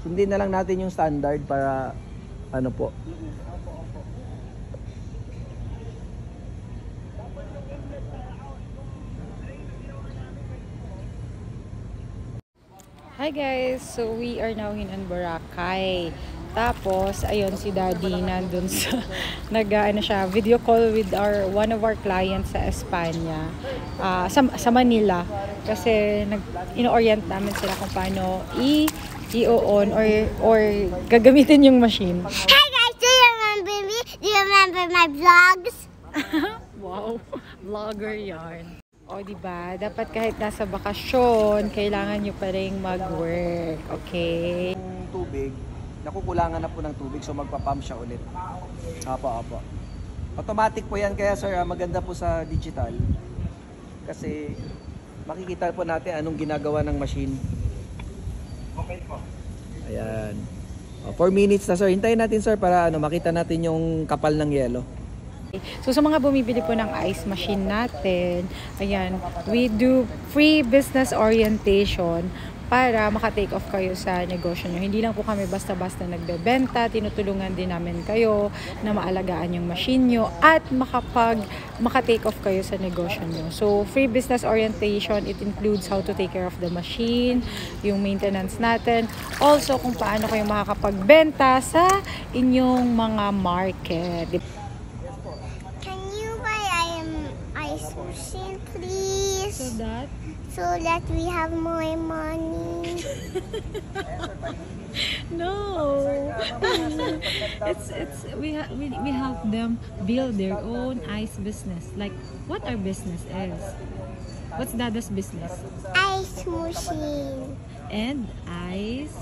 Sundin na lang natin yung standard para ano po. Hi guys! So we are now in Boracay. Tapos, ayun si Daddy nandun sa nag-ano siya, video call with one of our clients sa Espanya. Sa Manila. Kasi ino-orient namin sila kung paano i-on or gagamitin yung machine. Hi guys! Do you remember me? Do you remember my vlogs? Wow! Vlogger yarn. O, diba? Dapat kahit nasa bakasyon, kailangan nyo pa rin mag-work. Okay? Yung tubig, nakukulangan na po ng tubig, so magpa-pump siya ulit. Apo. Automatic po yan, kaya sir, maganda po sa digital. Kasi makikita po natin anong ginagawa ng machine. Okay po. Ayan. 4 minutes na sir. Hintayin natin sir para makita natin yung kapal ng yelo. So sa mga bumibili po ng ice machine natin, ayan, we do free business orientation para makatake off kayo sa negosyo nyo. Hindi lang po kami basta-basta nagbebenta, tinutulungan din namin kayo na maalagaan yung machine nyo at makatake off kayo sa negosyo nyo. So free business orientation, it includes how to take care of the machine, yung maintenance natin, also kung paano kayo makakapagbenta sa inyong mga market. Ice machine, please. So that we have more money. No. We help them build their own ice business. Like what our business is. What's Dada's business? Ice machine. And ice